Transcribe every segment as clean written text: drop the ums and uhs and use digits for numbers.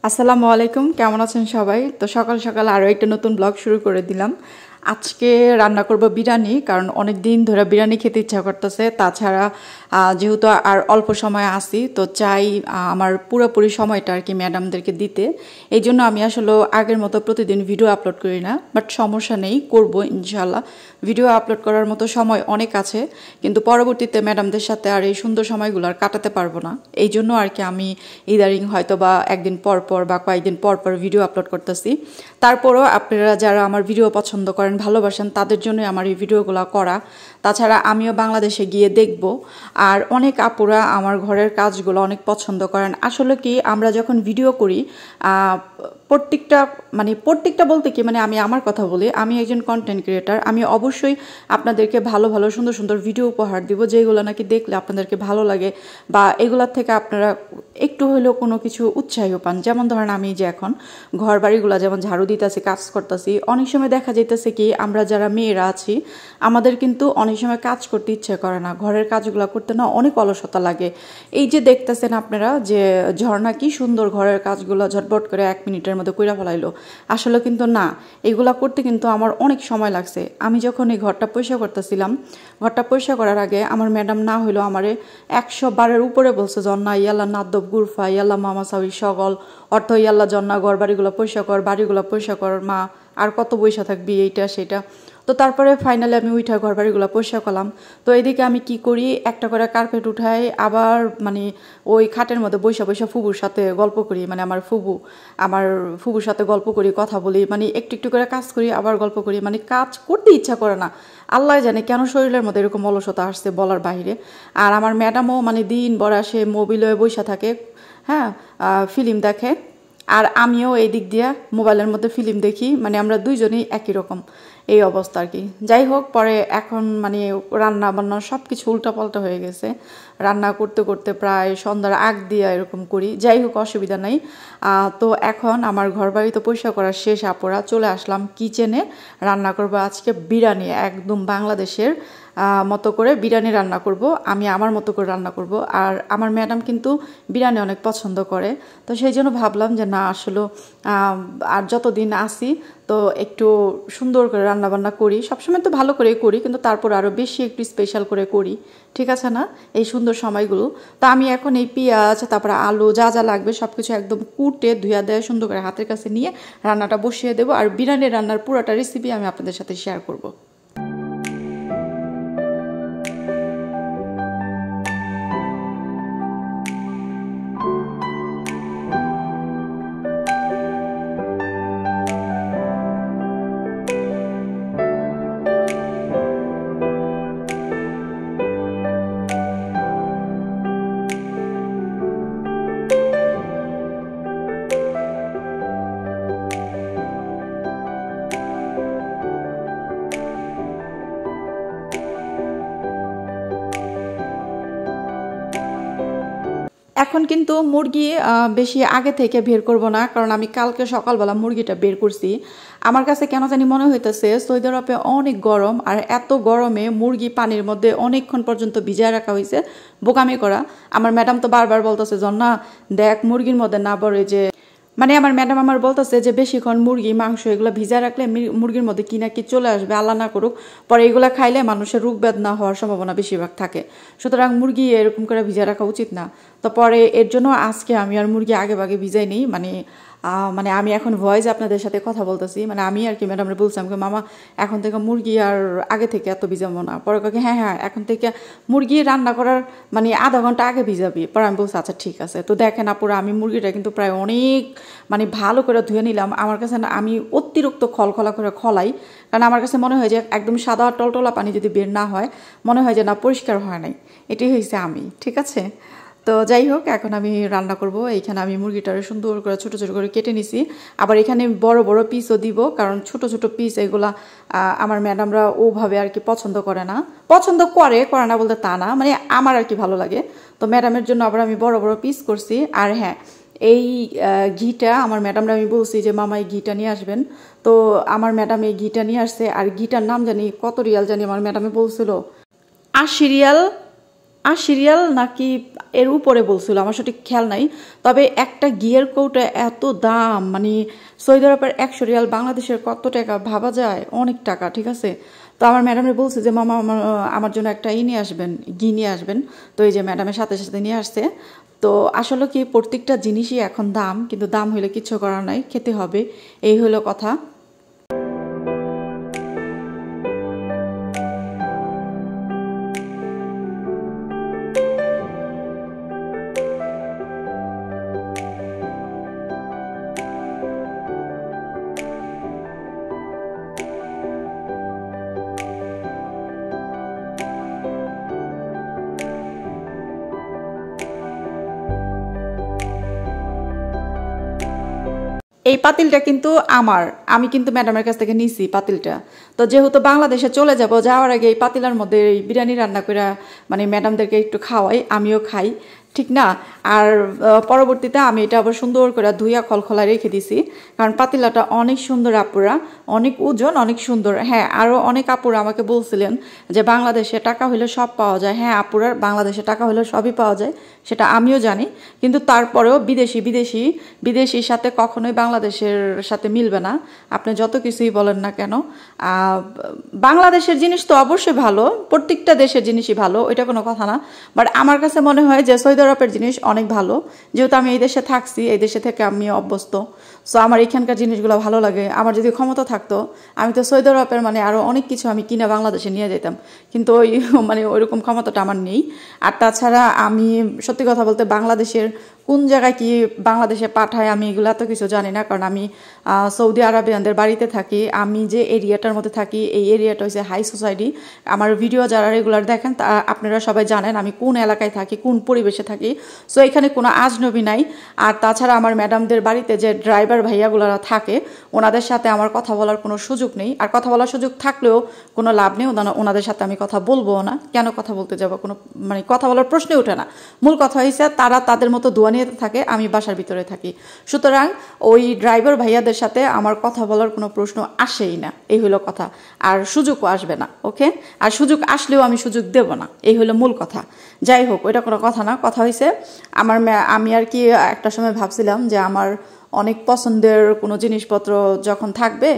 আসসালামু আলাইকুম, কেমন আছেন সবাই? তো সকাল সকাল আরও একটা নতুন ব্লগ শুরু করে দিলাম। আজকে রান্না করব বিরিয়ানি, কারণ অনেক দিন ধরে বিরিয়ানি খেতে ইচ্ছা করতেছে। তাছাড়া যেহেতু আর অল্প সময় আসি, তো চাই আমার পুরোপুরি সময়টা আর কি ম্যাডামদেরকে দিতে। এই জন্য আমি আসলে আগের মতো প্রতিদিন ভিডিও আপলোড করি না, বাট সমস্যা নেই, করব ইনশাল্লাহ। ভিডিও আপলোড করার মতো সময় অনেক আছে, কিন্তু পরবর্তীতে ম্যাডামদের সাথে আর এই সুন্দর সময়গুলো আর কাটাতে পারবো না। এই জন্য আর কি আমি ইদারিং হয়তো বা একদিন পর পর বা কয়েকদিন পর পর ভিডিও আপলোড করতেছি। তারপরও আপনারা যারা আমার ভিডিও পছন্দ করেন, ভালোবাসেন, তাদের জন্য আমার এই ভিডিওগুলো করা। তাছাড়া আমিও বাংলাদেশে গিয়ে দেখব। আর অনেক আপুরা আমার ঘরের কাজগুলো অনেক পছন্দ করেন। আসলে কি, আমরা যখন ভিডিও করি প্রত্যেকটা বলতে কি, আমি আমার কথা বলি, আমি একজন কন্টেন্ট ক্রিয়েটার। আমি অবশ্যই আপনাদেরকে ভালো ভালো সুন্দর সুন্দর ভিডিও উপহার দিব, যেগুলো নাকি দেখলে আপনাদেরকে ভালো লাগে বা এগুলোর থেকে আপনারা একটু হলেও কোনো কিছু উৎসাহ পান। যেমন ধরেন, আমি যে এখন ঘর বাড়িগুলো যেমন ঝাড়ু দিতেছি, কাজ করতেছি, অনেক সময় দেখা যাইতেছে কি আমরা যারা মেয়েরা আছি, আমাদের কিন্তু অনেক সময় কাজ করতে ইচ্ছে করে না, ঘরের কাজগুলো করতে না অনেক অলসতা লাগে। এই যে দেখতেছেন আপনারা যে ঝর্ণা কি সুন্দর ঘরের কাজগুলো ঝটপট করে 1 মিনিটের মধ্যে কইরা ফেলাইলো, আসলে কিন্তু না, এইগুলা করতে কিন্তু আমার অনেক সময় লাগছে। আমি যখন এই ঘরটা পরিষ্কার করতেছিলাম, ঘরটা পরিষ্কার করার আগে আমার ম্যাডাম না হইলো আমারে 100 বারের উপরে বলছে, জন্না ইয়াল্লা নাদ্দব গুরফা ইয়াল্লা মামা সাউই সকল অর্থ ইয়াল্লা জন্না, ঘর বাড়িগুলো পরিষ্কার কর, বাড়িগুলো পরিষ্কার কর মা, আর কত বইসা থাকবি এইটা সেটা। তো তারপরে ফাইনালি আমি উঠা ঘর বাড়িগুলো পরিষ্কার করলাম। তো এইদিকে আমি কি করি, একটা করে কার্পেট উঠাই, আবার ওই খাটের মধ্যে বৈশা বৈশা ফুবুর সাথে গল্প করি, আমার ফুবুর সাথে গল্প করি, কথা বলি, একটু একটু করে কাজ করি, আবার গল্প করি। কাজ করতে ইচ্ছা করে না, আল্লাহ জানে কেন শরীরের মধ্যে এরকম অলসতা আসছে বলার বাইরে। আর আমার ম্যাডামও দিন ভর আসে মোবাইলে বৈশা থাকে, হ্যাঁ, ফিল্ম দেখে, আর আমিও এই দিক দিয়ে মোবাইলের মধ্যে ফিল্ম দেখি। আমরা দুইজনেই একই রকম এই অবস্থা আর কি। যাই হোক, পরে এখন রান্না বান্না সব কিছু উল্টাপাল্টা হয়ে গেছে। রান্না করতে করতে প্রায় সন্ধ্যার আগ দিয়ে এরকম করি। যাই হোক, অসুবিধা নাই। তো এখন আমার ঘর বাড়ি তো পরিষ্কার করার শেষ, আপুরা চলে আসলাম কিচেনে। রান্না করবো আজকে বিরিয়ানি, একদম বাংলাদেশের মতো করে বিরিয়ানি রান্না করব। আমি আমার মতো করে রান্না করব। আর আমার ম্যাডাম কিন্তু বিরিয়ানি অনেক পছন্দ করে, তো সেই জন্য ভাবলাম যে না, আসলে আর যতদিন আসি তো একটু সুন্দর করে রান্নাবান্না করি। সবসময় তো ভালো করেই করি, কিন্তু তারপর আরও বেশি একটু স্পেশাল করে করি, ঠিক আছে না, এই সুন্দর সময়গুলো। তো আমি এখন এই পেঁয়াজ, তারপরে আলু, যা যা লাগবে সব কিছু একদম কুটে ধুয়া দেয় সুন্দর করে হাতের কাছে নিয়ে রান্নাটা বসিয়ে দেবো। আর বিরিয়ানি রান্নার পুরোটা রেসিপি আমি আপনাদের সাথে শেয়ার করব। এখন কিন্তু মুরগি বেশি আগে থেকে বের করব না, কারণ আমি কালকে সকালবেলা মুরগিটা বের করছি। আমার কাছে কেন জানি মনে হইতেছে সৌদি আরবে অনেক গরম, আর এত গরমে মুরগি পানির মধ্যে অনেকক্ষণ পর্যন্ত ভিজায় রাখা হয়েছে, বোকামি করা। আমার ম্যাডাম তো বারবার বলতেছে, জন্না দেখ মুরগির মধ্যে না বলে যে আমার ম্যাডাম আমার বলতেছে যে বেশিক্ষণ মুরগি মাংস এগুলো ভিজা রাখলে মুরগির মধ্যে কি না কি চলে আসবে, আল্লাহ না করুক, পরে এগুলো খাইলে মানুষের রোগ বেদনা হওয়ার সম্ভাবনা বেশিরভাগ থাকে। সুতরাং মুরগি এরকম করে ভিজা রাখা উচিত না। তো পরে এর জন্য আজকে আমি আর মুরগি আগে ভাগে ভিজাই নেই। আমি এখন ভয়েস আপনাদের সাথে কথা বলতেছি, আমি আর কি ম্যাডামরে বলছিলাম মামা এখন থেকে মুরগি আর আগে থেকে এত ভিজাবো না। পরে কাকে হ্যাঁ হ্যাঁ এখন থেকে মুরগি রান্না করার আধা ঘন্টা আগে ভিজাবি। পরে আমি বলছি আচ্ছা ঠিক আছে। তো দেখেন আপুরা, আমি মুরগিটা কিন্তু প্রায় অনেক ভালো করে ধুয়ে নিলাম। আমার কাছে না, আমি অতিরিক্ত খলখলা করে খলাই, কারণ আমার কাছে মনে হয় যে একদম সাদা টলটলা পানি যদি বের না হয়, মনে হয় যে না পরিষ্কার হয় নাই। এটাই হয়েছে আমি, ঠিক আছে। তো যাই হোক, এখন আমি রান্না করব। এইখানে আমি মুরগিটারে সুন্দর করে ছোটো ছোটো করে কেটে নিছি। আবার এখানে বড় বড় পিসও দিব, কারণ ছোট ছোট পিস এগুলা আমার ম্যাডামরা ওভাবে আর কি পছন্দ করে না। পছন্দ করে না বলতে তা না, আমার আর কি ভালো লাগে। তো ম্যাডামের জন্য আবার আমি বড় বড় পিস করছি। আর হ্যাঁ, এই ঘিটা আমার ম্যাডামরা আমি বলছি যে মামা এই ঘিটা নিয়ে আসবেন। তো আমার ম্যাডাম এই ঘিটা নিয়ে আসছে। আর ঘিটার নাম জানি কত রিয়াল জানি, আমার ম্যাডামে বলছিল 80 রিয়াল ৮০ রিয়াল নাকি এর উপরে বলছিল, আমার সঠিক খেয়াল নাই। তবে একটা ঘিয়ের কৌটা এত দাম, মানে সৌদি আরবের ১০০ রিয়াল বাংলাদেশের কত টাকা ভাবা যায়, অনেক টাকা, ঠিক আছে। তো আমার ম্যাডামে বলছে যে মামা আমার জন্য একটা নিয়ে আসবেন, ঘি নিয়ে আসবেন। তো এই যে ম্যাডামের সাথে সাথে নিয়ে আসছে। তো আসলে কি প্রত্যেকটা জিনিসই এখন দাম, কিন্তু দাম হইলে কিছু করার নাই, খেতে হবে, এই হলো কথা। এই পাতিলটা কিন্তু আমার, আমি কিন্তু ম্যাডামের কাছ থেকে নিছি পাতিলটা। তো যেহেতু বাংলাদেশে চলে যাব, যাওয়ার আগে এই পাতিলার মধ্যে এই বিরিয়ানি রান্না করে মানে ম্যাডামদেরকে একটু খাওয়াই, আমিও খাই, ঠিক না। আর পরবর্তীতে আমি এটা আবার সুন্দর করে ধুইয়া খলখলা রেখে দিছি, কারণ পাতিলাটা অনেক সুন্দর আপুরা, অনেক ওজন, অনেক সুন্দর। হ্যাঁ, আরও অনেক আপুরা আমাকে বলছিলেন যে বাংলাদেশে টাকা হলে সব পাওয়া যায়। হ্যাঁ আপুরা, বাংলাদেশে টাকা হলে সবই পাওয়া যায়, সেটা আমিও জানি। কিন্তু তারপরেও বিদেশির সাথে কখনোই বাংলাদেশের সাথে মিলবে না, আপনি যত কিছুই বলেন না কেন। বাংলাদেশের জিনিস তো অবশ্যই ভালো, প্রত্যেকটা দেশের জিনিসই ভালো, ওইটা কোনো কথা না। বাট আমার কাছে মনে হয় যে সৌদি আরবের জিনিস অনেক ভালো, যেহেতু আমি এই দেশে থাকছি, এই দেশে থেকে আমি অভ্যস্ত। সো আমার এখানকার জিনিসগুলো ভালো লাগে। আমার যদি ক্ষমতা থাকতো, আমি তো সৌদি আরবের মানে আরও অনেক কিছু আমি কিনে বাংলাদেশে নিয়ে যেতাম, কিন্তু ওই মানে ওইরকম ক্ষমতাটা আমার নেই। আর তাছাড়া আমি সত্যি কথা বলতে বাংলাদেশের কোন জায়গায় কি বাংলাদেশে পাঠায় আমি এগুলো এত কিছু জানি না, কারণ আমি সৌদি আরবিয়ানদের বাড়িতে থাকি। আমি যে এরিয়াটার মধ্যে থাকি, এই এরিয়াটা হচ্ছে হাই সোসাইটি। আমার ভিডিও যারা রেগুলার দেখেন তা আপনারা সবাই জানেন আমি কোন এলাকায় থাকি, কোন পরিবেশে থাকি। সো এখানে কোনো আজনবী নাই। আর তাছাড়া আমার ম্যাডামদের বাড়িতে যে ড্রাইভার ভাইয়াগুলো থাকে, ওনাদের সাথে আমার কথা বলার কোনো সুযোগ নেই। আর কথা বলার সুযোগ থাকলেও কোনো লাভ নেই, ওনাদের সাথে আমি কথা বলবো না। কেন কথা বলতে যাবো, কোনো মানে কথা বলার প্রশ্নই ওঠে না। মূল কথা হয়েছে তারা তাদের মতো দোয়া নিয়ে থাকে, আমি বাসার ভিতরে থাকি। সুতরাং ওই ড্রাইভার ভাইয়াদের সাথে আমার কথা বলার কোনো প্রশ্ন আসেই না, এই হলো কথা। আর সুযোগও আসবে না, ওকে। আর সুযোগ আসলেও আমি সুযোগ দেব না, এই হলো মূল কথা। যাই হোক, ওইটা কোনো কথা না। কথা হয়েছে আমি আর কি একটা সময় ভাবছিলাম যে আমার অনেক পছন্দের কোনো জিনিসপত্র যখন থাকবে,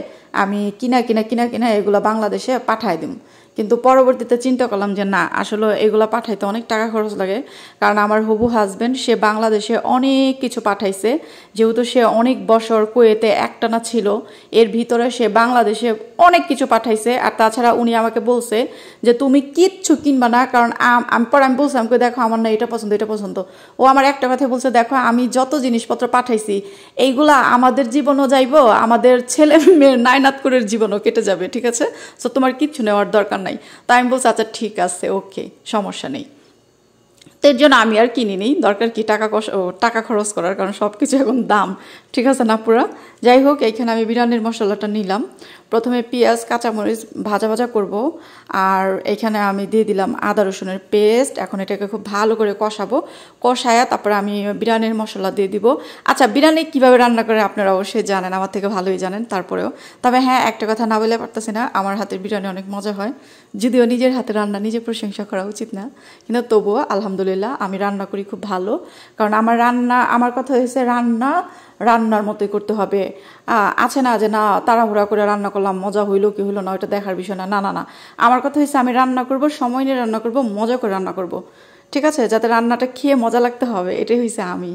আমি কিনা এগুলো বাংলাদেশে পাঠাই দিব। কিন্তু পরবর্তীতে চিন্তা করলাম যে না, আসলে এগুলো পাঠাইতে অনেক টাকা খরচ লাগে। কারণ আমার হবু হাজব্যান্ড সে বাংলাদেশে অনেক কিছু পাঠাইছে, যেহেতু সে অনেক বছর কুয়েতে একটানা ছিল, এর ভিতরে সে বাংলাদেশে অনেক কিছু পাঠাইছে। আর তাছাড়া উনি আমাকে বলছে যে তুমি কিচ্ছু কিনবা না, কারণ আমি বলছি আমাকে দেখো আমার না এটা পছন্দ। ও আমার একটা কথা বলছে, দেখো আমি যত জিনিসপত্র পাঠাইছি এইগুলা আমাদের জীবনও যাইবো, আমাদের ছেলে মেয়ের নায়নাত করে জীবনও কেটে যাবে, ঠিক আছে। সো তোমার কিচ্ছু নেওয়ার দরকার নাই। তাই আমি বলছি আচ্ছা ঠিক আছে, ওকে, সমস্যা নেই। তো এর জন্য আমি আর কিনি নেই, দরকার কি টাকা খরচ করার, কারণ সব কিছু এখন দাম, ঠিক আছে না পুরা। যাই হোক, এইখানে আমি বিরিয়ানির মশলাটা নিলাম। প্রথমে পেঁয়াজ কাঁচামরিচ ভাজা করব। আর এখানে আমি দিয়ে দিলাম আদা রসুনের পেস্ট। এখন এটাকে খুব ভালো করে কষায়া তারপরে আমি বিরিয়ানির মশলা দিয়ে দিব। আচ্ছা, বিরিয়ানি কীভাবে রান্না করে আপনারা অবশ্যই জানেন, আমার থেকে ভালোই জানেন তারপরেও। তবে হ্যাঁ, একটা কথা না বলে পারতেছি না, আমার হাতের বিরিয়ানি অনেক মজা হয়। যদিও নিজের হাতে রান্না নিজে প্রশংসা করা উচিত না, কিন্তু তবুও আলহামদুলিল্লাহ আমি রান্না করি খুব ভালো। কারণ আমার কথা হয়েছে রান্নার মতোই করতে হবে। আছে না যে না তাড়াহুড়া করে রান্না করলাম, মজা হইলো কি হইলো না ওইটা দেখার বিষয় না, না। আমার কথা হয়েছে আমি রান্না করব, সময় নিয়ে রান্না করব, মজা করে রান্না করব, ঠিক আছে। যাতে রান্নাটা খেয়ে মজা লাগতে হবে, এটাই হয়েছে আমি।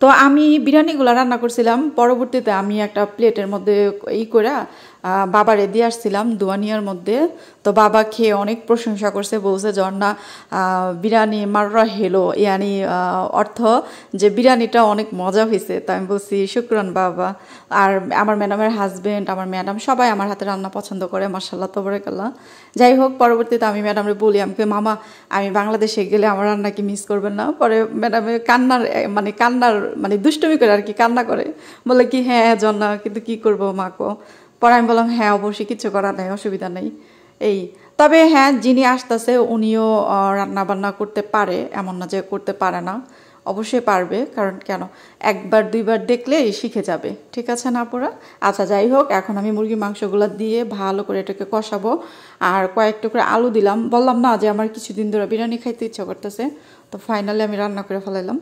তো আমি বিরিয়ানিগুলো রান্না করছিলাম, পরবর্তীতে আমি একটা প্লেটের মধ্যে করে বাবারে দিয়ে আসছিলাম দুয়ানিয়ার মধ্যে। তো বাবা খেয়ে অনেক প্রশংসা করছে, বলছে ঝর্ণা বিরিয়ানি মাররা হেলো, ইয়ানি অর্থ যে বিরিয়ানিটা অনেক মজা হয়েছে। তো আমি বলছি শুকরান বাবা। আর আমার ম্যাডামের হাজবেন্ড, আমার ম্যাডাম সবাই আমার হাতে রান্না পছন্দ করে, মাশাআল্লাহ তাবারাকাল্লাহ। যাই হোক, পরবর্তীতে আমি ম্যাডামরে বলি, আমাকে মামা আমি বাংলাদেশে গেলে আমার রান্না কি মিস করবেন না? পরে ম্যাডামে কান্নার মানে দুষ্টুমি করে আর কি, কান্না করে, বলে কি হ্যাঁ ঝর্ণা কিন্তু কি করবো মাকো। পরে আমি বললাম হ্যাঁ অবশ্যই, কিছু করার নেই, অসুবিধা নেই। এই তবে হ্যাঁ, যিনি আসতেছে উনিও রান্না বান্না করতে পারে, এমন না যে করতে পারে না, অবশ্যই পারবে। কারণ কেন, একবার দুইবার দেখলেই শিখে যাবে, ঠিক আছে না পুরা? আচ্ছা যাই হোক, এখন আমি মুরগির মাংসগুলো দিয়ে ভালো করে এটাকে কষাবো। আর কয়েক টুকরা আলু দিলাম, বললাম না যে আমার কিছুদিন ধরে বিরিয়ানি খাইতে ইচ্ছা করতেছে, তো ফাইনালি আমি রান্না করে ফেলাইলাম।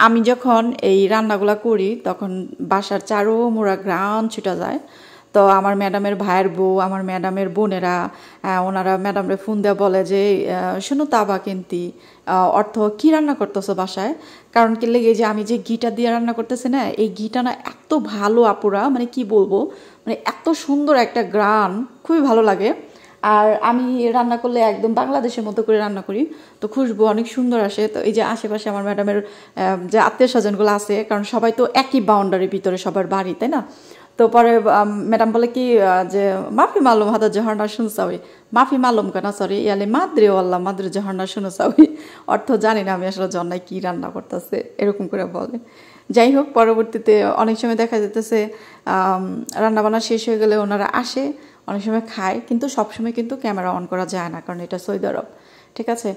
আমি যখন এই রান্নাগুলো করি তখন বাসার চারোমুড়া গ্রাম ছুটা যায়। তো আমার ম্যাডামের ভাইয়ের বউ, আমার ম্যাডামের বোনেরা, ওনারা ম্যাডামরে ফোন দেওয়া বলে যে শোনো তাবা কিন্তি, অর্থ কি রান্না করতেছো বাসায়? কারণ কি লেগে যে আমি যে ঘিটা দিয়ে রান্না করতেছি না, এই ঘিটা না এত ভালো আপুরা, মানে কি বলবো, মানে এত সুন্দর একটা গ্রান, খুবই ভালো লাগে। আর আমি রান্না করলে একদম বাংলাদেশের মতো করে রান্না করি, তো খুশবু অনেক সুন্দর আসে। তো এই যে আশেপাশে আমার ম্যাডামের যে আত্মীয় স্বজনগুলো আছে, কারণ সবাই তো একই বাউন্ডারির ভিতরে সবার বাড়ি, তাই না? তো পরে ম্যাডাম বলে কি যে মাফি মালুম হাদা জহরনা শুনসাউই, মাফি মালুম কেনা সরি ইয়ালে মাদ্রে আল্লাহ মাদ্রে জহরনা শুনসাউই, অর্থ জানি না আমি আসলে জন্নায় কি রান্না করতেছে, এরকম করে বলে। যাই হোক, পরবর্তীতে অনেক সময় দেখা যেতেছে রান্নাবান্না শেষ হয়ে গেলে ওনারা আসে, অনেক সময় খায়, কিন্তু সবসময় কিন্তু ক্যামেরা অন করা যায় না, কারণ এটা সৌদি আরব, ঠিক আছে?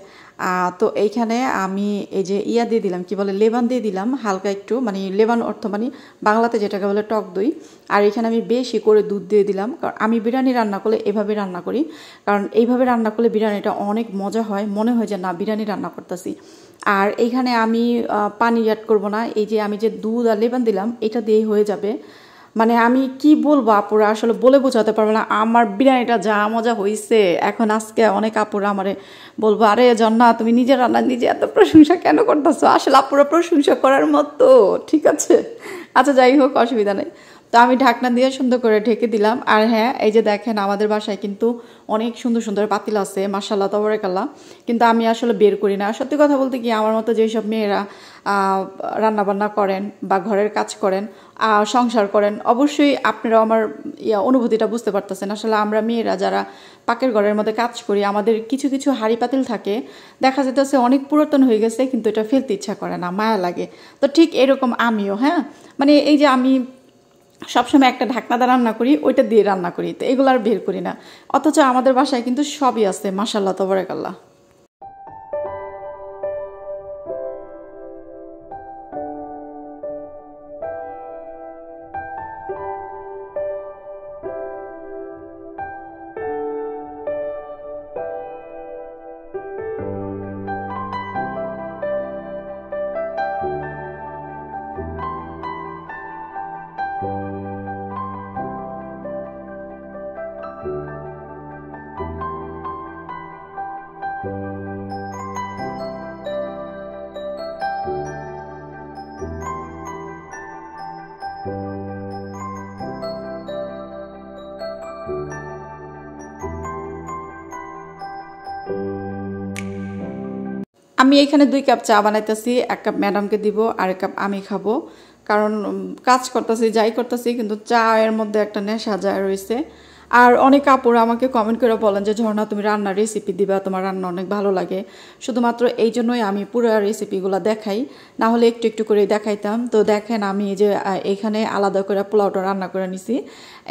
তো এইখানে আমি এই যে ইয়া দিয়ে দিলাম, কি বলে, লেবান দিয়ে দিলাম হালকা একটু, মানে লেবান অর্থ মানে বাংলাতে যেটাকে বলে টক দই। আর এখানে আমি বেশি করে দুধ দিয়ে দিলাম, কারণ আমি বিরিয়ানি রান্না করলে এভাবে রান্না করি, কারণ এইভাবে রান্না করলে বিরিয়ানিটা অনেক মজা হয়, মনে হয় যে না বিরিয়ানি রান্না করতেছি। আর এইখানে আমি পানি অ্যাড করব না, এই যে আমি যে দুধ আর লেবান দিলাম এটা দিয়েই হয়ে যাবে। মানে আমি কি বলবো আপুরা, আসলে বলে বোঝাতে পারবো না আমার বিরিয়ানিটা যা মজা হয়েছে। এখন আজকে অনেক আপুরা আমারে বলবো, আরে জন্না তুমি নিজের রান্না নিজে এত প্রশংসা কেন করতেছো? আসলে আপুরা প্রশংসা করার মতো, ঠিক আছে? আচ্ছা যাই হোক, অসুবিধা নেই। তো আমি ঢাকনা দিয়ে সুন্দর করে ঢেকে দিলাম। আর হ্যাঁ, এই যে দেখেন আমাদের বাসায় কিন্তু অনেক সুন্দর সুন্দর পাতিল আছে, মাশাআল্লাহ তাবারাকাল্লাহ, কিন্তু আমি আসলে বের করি না। সত্যি কথা বলতে কি, আমার মতো যেসব মেয়েরা রান্নাবান্না করেন বা ঘরের কাজ করেন, সংসার করেন, অবশ্যই আপনারা আমার অনুভূতিটা বুঝতে পারতেছেন। আসলে আমরা মেয়েরা যারা পাকের ঘরের মধ্যে কাজ করি, আমাদের কিছু কিছু হাঁড়ি পাতিল থাকে, দেখা যেতেছে অনেক পুরাতন হয়ে গেছে, কিন্তু এটা ফেলতে ইচ্ছা করে না, মায়া লাগে। তো ঠিক এরকম আমিও, হ্যাঁ, মানে এই যে আমি সবসময় একটা ঢাকনা দিয়ে রান্না করি, ওইটা দিয়ে রান্না করি, তো এগুলো আর বের করি না। অথচ আমাদের বাসায় কিন্তু সবই আছে, মাশাআল্লাহ তাবারাকাল্লাহ। আমি এখানে 2 কাপ চা বানাইতেছি, 1 কাপ ম্যাডামকে দিব আর 1 কাপ আমি খাবো। কারণ কাজ করতেছি, যাই করতেছি, কিন্তু চা এর মধ্যে একটা নেশা যায় রয়েছে। আর অনেক আপুরা আমাকে কমেন্ট করে বলেন যে ঝর্ণা তুমি রান্নার রেসিপি দিবা, তোমার রান্না অনেক ভালো লাগে। শুধুমাত্র এই জন্যই আমি পুরো রেসিপিগুলো দেখাই, না হলে একটু একটু করে দেখাইতাম। তো দেখেন আমি এই যে এখানে আলাদা করে পোলাওটা রান্না করে নিছি।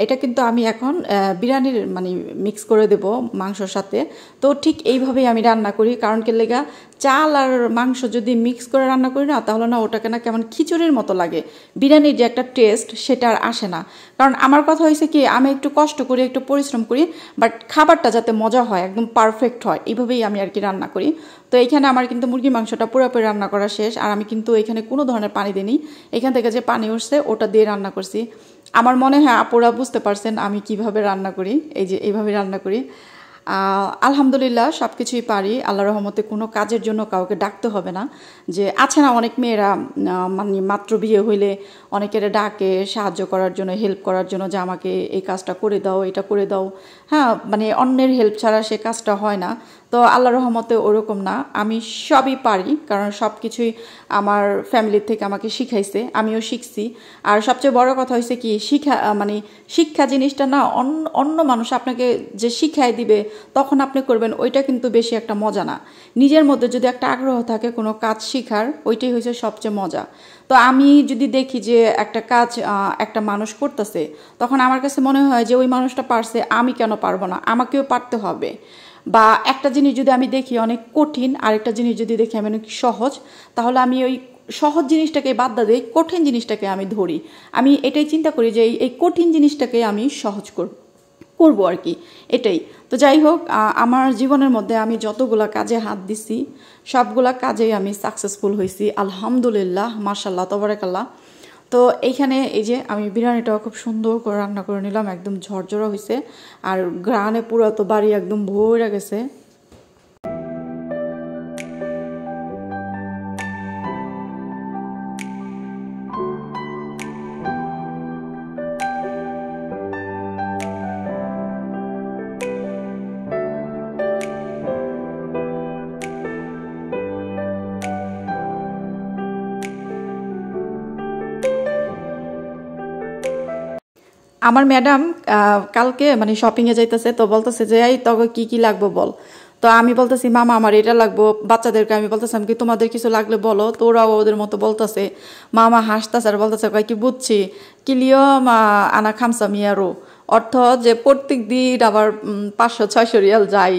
এটা কিন্তু আমি এখন বিরিয়ানির মানে মিক্স করে দেব মাংসর সাথে। তো ঠিক এইভাবেই আমি রান্না করি, কারণ কি লেগা চাল আর মাংস যদি মিক্স করে রান্না করি না, তাহলে না ওটাকে না কেমন খিচুড়ির মতো লাগে, বিরিয়ানির যে একটা টেস্ট সেটা আর আসে না। কারণ আমার কথা হয়েছে কি, আমি একটু কষ্ট করি, একটু পরিশ্রম করি, বাট খাবারটা যাতে মজা হয়, একদম পারফেক্ট হয়, এইভাবেই আমি আর কি রান্না করি। তো এইখানে আমার কিন্তু মুরগির মাংসটা পুরোপুরি রান্না করা শেষ, আর আমি কিন্তু এখানে কোনো ধরনের পানি দিইনি, এখান থেকে যে পানি উঠছে ওটা দিয়ে রান্না করছি। আমার মনে হয় আপুরা বুঝতে পারছেন আমি কিভাবে রান্না করি, এই যে এইভাবে রান্না করি। আলহামদুলিল্লাহ সব কিছুই পারি, আল্লাহর রহমতে কোনো কাজের জন্য কাউকে ডাকতে হবে না। যে আছে না অনেক মেয়েরা মানে মাত্র বিয়ে হইলে অনেকের ডাকে সাহায্য করার জন্য, হেল্প করার জন্য, যে আমাকে এই কাজটা করে দাও, এটা করে দাও। হ্যাঁ, মানে অন্যের হেল্প ছাড়া সে কাজটা হয় না। তো আল্লাহর রহমতে ওরকম না, আমি সবই পারি, কারণ সব কিছুই আমার ফ্যামিলির থেকে আমাকে শিখাইছে, আমিও শিখছি। আর সবচেয়ে বড় কথা হয়েছে কি, মানে শিক্ষা জিনিসটা না অন্য মানুষ আপনাকে যে শিখাই দিবে তখন আপনি করবেন, ওইটা কিন্তু বেশি একটা মজা না। নিজের মধ্যে যদি একটা আগ্রহ থাকে কোনো কাজ শিখার, ওইটাই হয়েছে সবচেয়ে মজা। তো আমি যদি দেখি যে একটা কাজ একটা মানুষ করতেছে, তখন আমার কাছে মনে হয় যে ওই মানুষটা পারছে, আমি কেন পারবো না, আমাকেও পারতে হবে। বা একটা জিনিস যদি আমি দেখি অনেক কঠিন, আরেকটা জিনিস যদি দেখি আমি অনেক সহজ, তাহলে আমি ওই সহজ জিনিসটাকে বাদ দিয়ে কঠিন জিনিসটাকে আমি ধরি। আমি এটাই চিন্তা করি যে এই কঠিন জিনিসটাকে আমি সহজ করবো আর কি, এটাই। তো যাই হোক, আমার জীবনের মধ্যে আমি যতগুলা কাজে হাত দিছি সবগুলা কাজেই আমি সাকসেসফুল হয়েছি আলহামদুলিল্লাহ, মাশাল্লাহ, তবারাকাল্লাহ। তো এইখানে এই যে আমি বিরিয়ানিটাও খুব সুন্দর করে রান্না করে নিলাম, একদম ঝরঝরা হয়েছে, আর গ্রানে পুরো তো বাড়ি একদম ভরে গেছে। আমার ম্যাডাম কালকে মানে শপিংয়ে যাইতেছে, তো বলতেছে যে এই তবে কি কি লাগবে বল। তো আমি বলতেছি মামা আমার এটা লাগবো, বাচ্চাদেরকে আমি বলতেছিলাম কি তোমাদের কিছু লাগলে বলো, তো ওরাও ওদের মতো বলতেছে। মামা হাসতেছে আর বলতেছে কয় কি বুঝছি, কিলিও আনা খামসা মিয়ারো, অর্থ যে প্রত্যেক দিন আবার 500-600 রিয়াল যাই,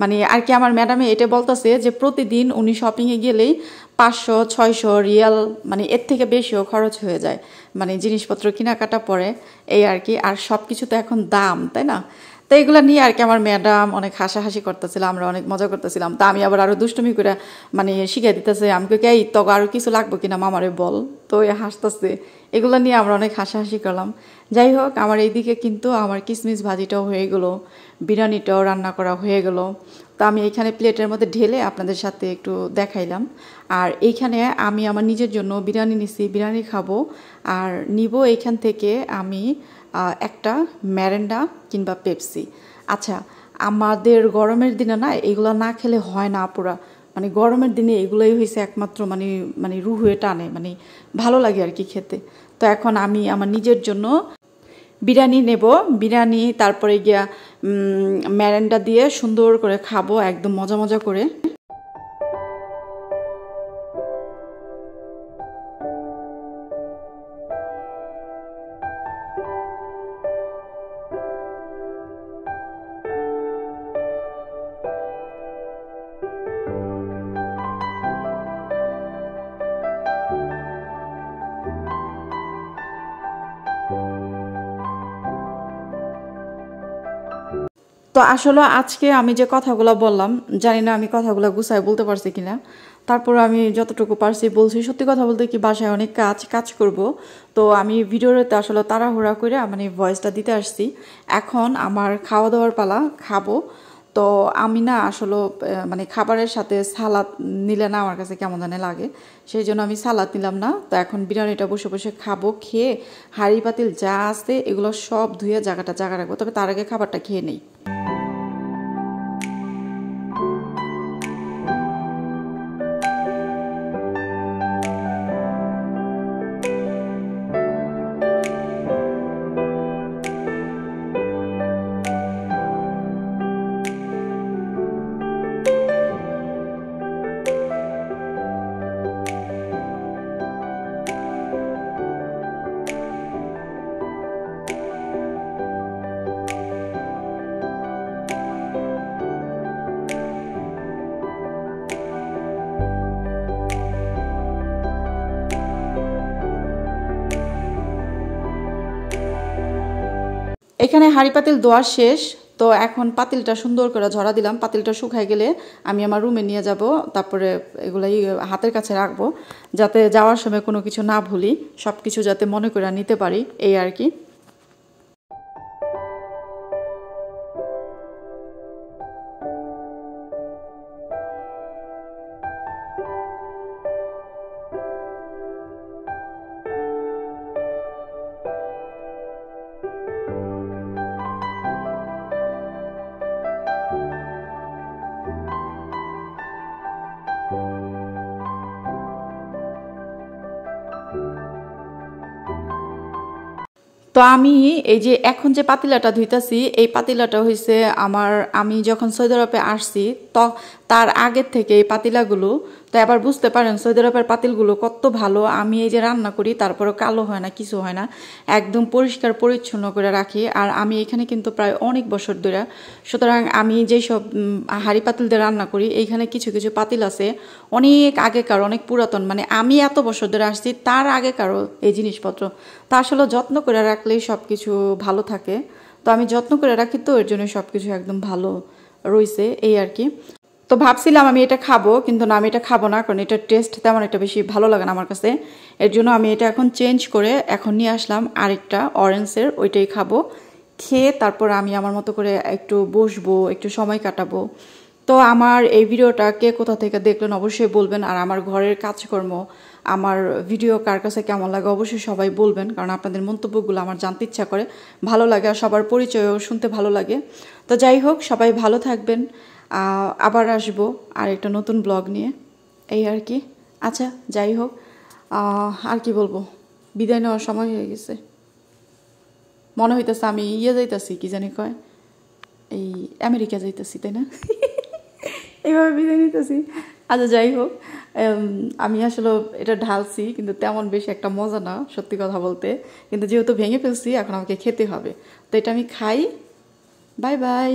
মানে আর কি আমার ম্যাডামে এটা বলতেছে যে প্রতিদিন উনি শপিংয়ে গেলেই 500-600 রিয়াল, মানে এর থেকে বেশিও খরচ হয়ে যায়, মানে জিনিসপত্র কেনাকাটা পরে, এই আর কি। আর সব কিছু তো এখন দাম, তাই না? তো এগুলো নিয়ে আর কি আমার ম্যাডাম অনেক হাসাহাসি করতেছিলাম, আমরা অনেক মজা করতেছিলাম। তা আমি আবার আরো দুষ্টুমি করে মানে শিখাই দিতেছে আমাকে, কে তো আরো কিছু লাগবে কিনা মামারে বল। তো এ হাসতেছে, এগুলো নিয়ে আমরা অনেক হাসাহাসি করলাম। যাই হোক, আমার এইদিকে কিন্তু আমার কিসমিস ভাজিটাও হয়ে গেল, বিরিয়ানিটাও রান্না করা হয়ে গেল। তো আমি এইখানে প্লেটের মধ্যে ঢেলে আপনাদের সাথে একটু দেখাইলাম। আর এইখানে আমি আমার নিজের জন্য বিরিয়ানি নিছি, বিরিয়ানি খাবো। আর নিব এইখান থেকে আমি একটা ম্যারেন্ডা কিংবা পেপসি। আচ্ছা, আমাদের গরমের দিনে না এগুলো না খেলে হয় না আপুরা, মানে গরমের দিনে এগুলোই হয়েছে একমাত্র মানে মানে রুহে টানে, মানে ভালো লাগে আর কি খেতে। তো এখন আমি আমার নিজের জন্য বিরিয়ানি নেব, বিরিয়ানি তারপরে গিয়া ম্যারেন্ডা দিয়ে সুন্দর করে খাবো একদম মজা মজা করে। তো আসলে আজকে আমি যে কথাগুলো বললাম, জানি না আমি কথাগুলো গুছায় বলতে পারছি কিনা, তারপর আমি যতটুকু পারছি বলছি। সত্যি কথা বলতে কি, বাসায় অনেক কাজ করব, তো আমি ভিডিওতে আসলে তাড়াহুড়া করে মানে ভয়েসটা দিতে আসছি। এখন আমার খাওয়া দাওয়ার পালা, খাবো। তো আমি না আসলে মানে খাবারের সাথে সালাদ নিলে না আমার কাছে কেমন জানে লাগে, সেই জন্য আমি সালাদ নিলাম না। তো এখন বিরিয়ানিটা বসে বসে খাবো, খেয়ে হাঁড়ি পাতিল যা আছে এগুলো সব ধুয়ে জায়গা রাখবো, তবে তার আগে খাবারটা খেয়ে নেই। এখানে হাঁড়ি পাতিল ধোয়া শেষ। তো এখন পাতিলটা সুন্দর করে ঝরা দিলাম। পাতিলটা শুকায় গেলে আমি আমার রুমে নিয়ে যাব, তারপরে এগুলাই হাতের কাছে রাখবো, যাতে যাওয়ার সময় কোনো কিছু না ভুলি, সব কিছু যাতে মনে করে নিতে পারি, এই আর কি। তো আমি এই যে এখন যে পাতিলাটা ধুইতাছি, এই পাতিলাটা হইছে আমি যখন সৌদি আরবে আসছি তো তার আগের থেকে এই পাতিলাগুলো, তো এবার বুঝতে পারেন সৌদি আরবের পাতিলগুলো কত ভালো। আমি এই যে রান্না করি তারপরে কালো হয় না, কিছু হয় না, একদম পরিষ্কার পরিচ্ছন্ন করে রাখি। আর আমি এখানে কিন্তু প্রায় অনেক বছর ধরে, সুতরাং আমি যেসব হাঁড়ি পাতিল দিয়ে রান্না করি, এইখানে কিছু কিছু পাতিল আছে অনেক আগেকার, অনেক পুরাতন, মানে আমি এত বছর ধরে আসছি তার আগেকারও এই জিনিসপত্র। তা আসলে যত্ন করে রাখলেই সব কিছু ভালো থাকে। তো আমি যত্ন করে রাখি, তো এর জন্য সব কিছু একদম ভালো রয়েছে, এই আর কি। তো ভাবছিলাম আমি এটা খাবো, কিন্তু না, আমি এটা খাবো না, কারণ এটার টেস্ট তেমন একটা বেশি ভালো লাগে না আমার কাছে। এর জন্য আমি এটা এখন চেঞ্জ করে এখন নিয়ে আসলাম আরেকটা অরেঞ্জের, ওইটাই খাবো। খেয়ে তারপর আমি আমার মতো করে একটু বসবো, একটু সময় কাটাবো। তো আমার এই ভিডিওটা কে কোথা থেকে দেখলেন অবশ্যই বলবেন। আর আমার ঘরের কাজকর্ম, আমার ভিডিও কার কাছে কেমন লাগে অবশ্যই সবাই বলবেন, কারণ আপনাদের মন্তব্যগুলো আমার জানতে ইচ্ছা করে, ভালো লাগে, আর সবার পরিচয়ও শুনতে ভালো লাগে। তো যাই হোক, সবাই ভালো থাকবেন। আবার আসবো আর একটা নতুন ব্লগ নিয়ে, এই আর কি। আচ্ছা, যাই হোক, আর কি বলবো, বিদায় নেওয়ার সময় হয়ে গেছে। মনে হইতেছে আমি যাইতাছি, কি জানি কয়, এই আমেরিকা যাইতাছি, তাই না? এইভাবে বিদায় নিতেছি। আচ্ছা, যাই হোক, আমি আসলে এটা ঢালছি, কিন্তু তেমন বেশি একটা মজা না, সত্যি কথা বলতে। কিন্তু যেহেতু ভেঙে ফেলছি, এখন আমাকে খেতে হবে, তো এটা আমি খাই। Bye bye.